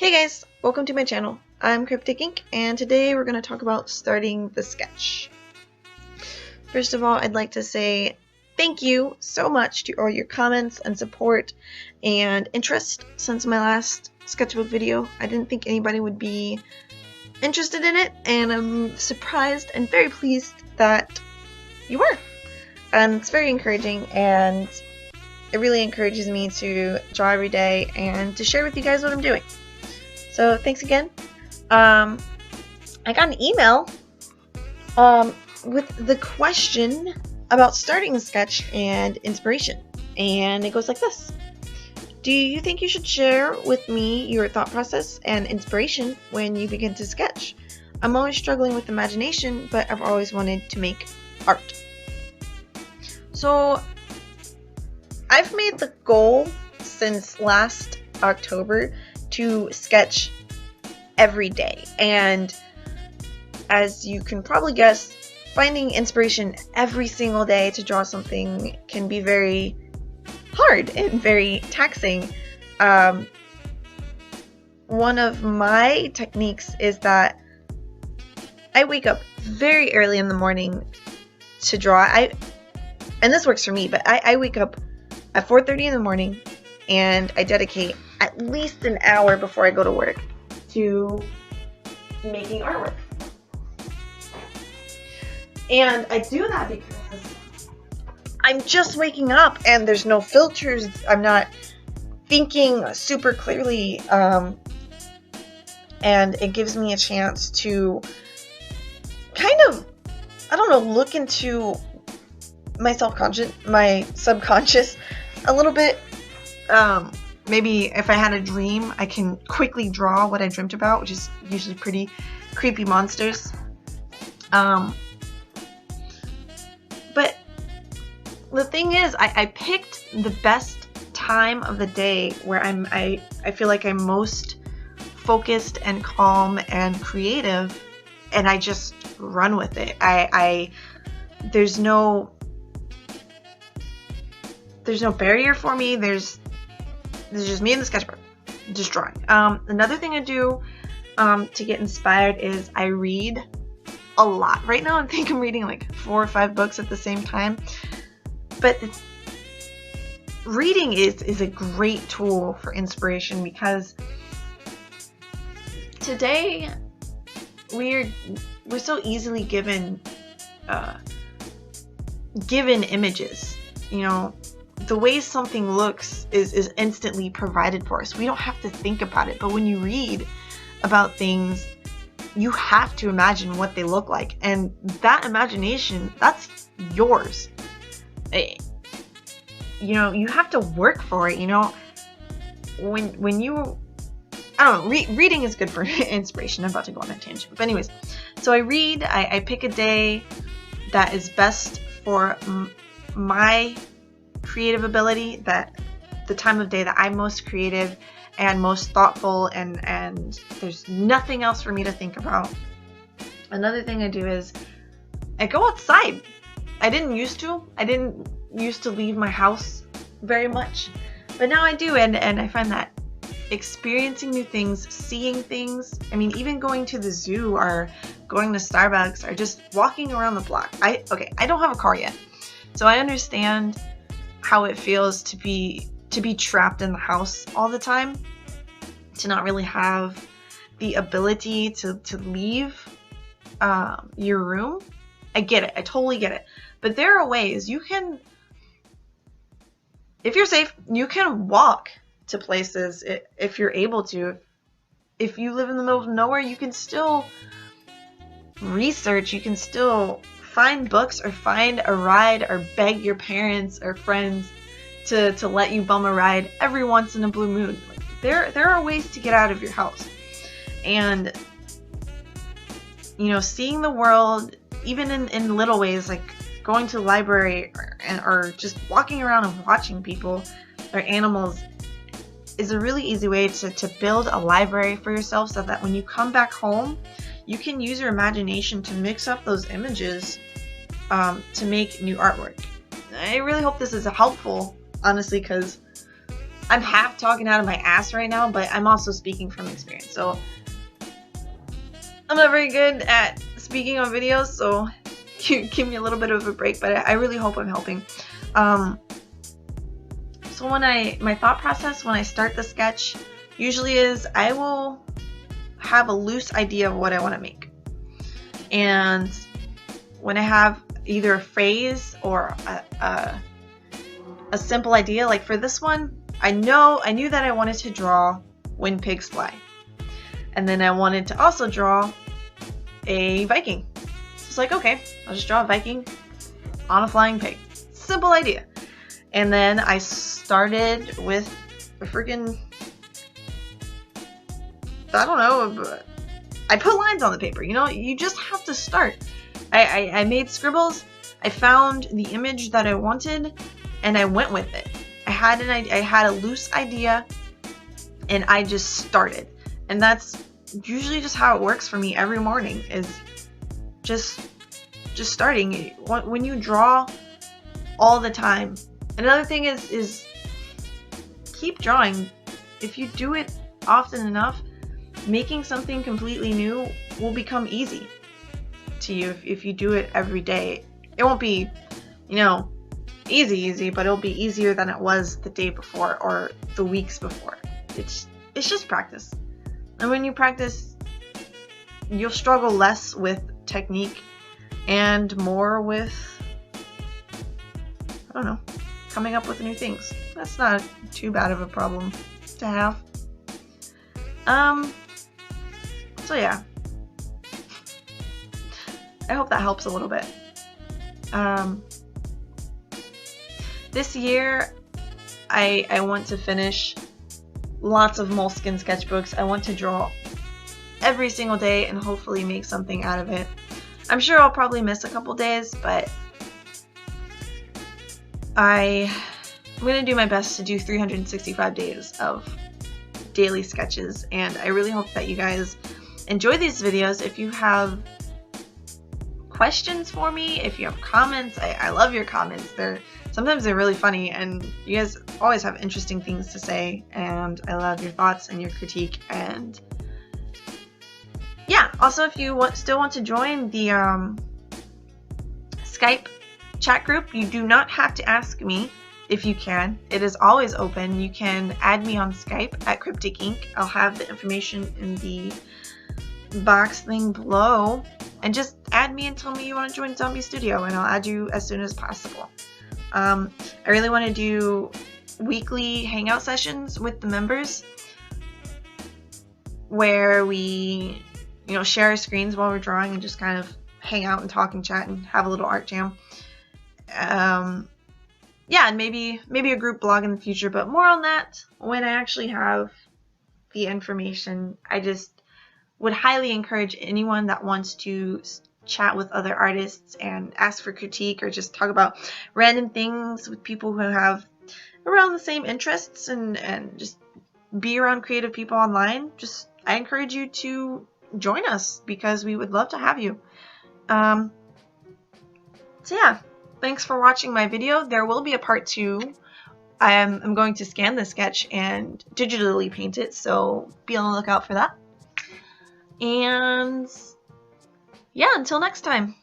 Hey guys, welcome to my channel. I'm Cryptic Ink, and today we're going to talk about starting the sketch. First of all, I'd like to say thank you so much to all your comments and support and interest since my last sketchbook video. I didn't think anybody would be interested in it, and I'm surprised and very pleased that you were. And it's very encouraging, and it really encourages me to draw every day and to share with you guys what I'm doing. So thanks again. I got an email with the question about starting a sketch and inspiration, and it goes like this. Do you think you should share with me your thought process and inspiration when you begin to sketch? I'm always struggling with imagination, but I've always wanted to make art. So I've made the goal since last October to sketch every day, and as you can probably guess, finding inspiration every single day to draw something can be very hard and very taxing. One of my techniques is that I wake up very early in the morning to draw. And this works for me, but I wake up at 4:30 in the morning and I dedicate at least an hour before I go to work to making artwork. And I do that because I'm just waking up and there's no filters. I'm not thinking super clearly, and it gives me a chance to kind of, I don't know, look into my subconscious a little bit. Maybe if I had a dream, I can quickly draw what I dreamt about, which is usually pretty creepy monsters. But the thing is, I picked the best time of the day where I feel like I'm most focused and calm and creative, and I just run with it. There's no barrier for me. There's just me in the sketchbook, just drawing. Another thing I do to get inspired is I read a lot. Right now I think I'm reading like 4 or 5 books at the same time. But reading is a great tool for inspiration, because today we're so easily given images. You know, the way something looks is instantly provided for us. We don't have to think about it. But when you read about things, you have to imagine what they look like. And that imagination, that's yours. You know, you have to work for it. You know, when you, I don't know, reading is good for inspiration. I'm about to go on a tangent. But anyways, so I read, I pick a day that is best for my creative ability, that the time of day that I'm most creative and most thoughtful, and there's nothing else for me to think about. Another thing I do is I go outside. I didn't used to leave my house very much, but now I do, and I find that experiencing new things, seeing things, I mean, even going to the zoo or going to Starbucks or just walking around the block. I don't have a car yet, so I understand how it feels to be trapped in the house all the time, to not really have the ability to leave your room. I get it. I totally get it. But there are ways you can, if you're safe, you can walk to places if you're able to. If you live in the middle of nowhere, you can still research. You can still find books or find a ride or beg your parents or friends to let you bum a ride every once in a blue moon. There are ways to get out of your house. And, you know, seeing the world, even in little ways, like going to the library or just walking around and watching people or animals, is a really easy way to build a library for yourself, so that when you come back home, you can use your imagination to mix up those images to make new artwork. I really hope this is helpful, honestly, because I'm half talking out of my ass right now, but I'm also speaking from experience. So I'm not very good at speaking on videos, so give me a little bit of a break, but I really hope I'm helping. So my thought process when I start the sketch usually is I will have a loose idea of what I want to make. And when I have either a phrase or a simple idea, like for this one, I knew that I wanted to draw When Pigs Fly. And then I wanted to also draw a Viking. So it's like, okay, I'll just draw a Viking on a flying pig. Simple idea. And then I started with a freaking, I don't know, I put lines on the paper. You know, you just have to start. I made scribbles. I found the image that I wanted, and I went with it. I had a loose idea, and I just started. And that's usually just how it works for me every morning, is just starting. When you draw all the time. Another thing is keep drawing. If you do it often enough, making something completely new will become easy to you if you do it every day. It won't be, you know, easy, but it'll be easier than it was the day before or the weeks before. It's just practice. And when you practice, you'll struggle less with technique and more with, I don't know, coming up with new things. That's not too bad of a problem to have. So yeah. I hope that helps a little bit. This year, I want to finish lots of Moleskine sketchbooks. I want to draw every single day and hopefully make something out of it. I'm sure I'll probably miss a couple days, but I'm going to do my best to do 365 days of daily sketches, and I really hope that you guys enjoy these videos. If you have questions for me, if you have comments, I love your comments. Sometimes they're really funny, and you guys always have interesting things to say, and I love your thoughts and your critique. And yeah, also if you still want to join the Skype chat group, you do not have to ask me if you can. It is always open. You can add me on Skype at Cryptic Ink. I'll have the information in the box thing below, and just add me and tell me you want to join Zombie Studio, and I'll add you as soon as possible. I really want to do weekly hangout sessions with the members where we, you know, share our screens while we're drawing and just kind of hang out and talk and chat and have a little art jam. Yeah, and maybe a group blog in the future, but more on that when I actually have the information. I just would highly encourage anyone that wants to chat with other artists and ask for critique or just talk about random things with people who have around the same interests and just be around creative people online. I encourage you to join us because we would love to have you. So yeah, thanks for watching my video. There will be a part 2. I'm going to scan the sketch and digitally paint it, so be on the lookout for that. And yeah, until next time.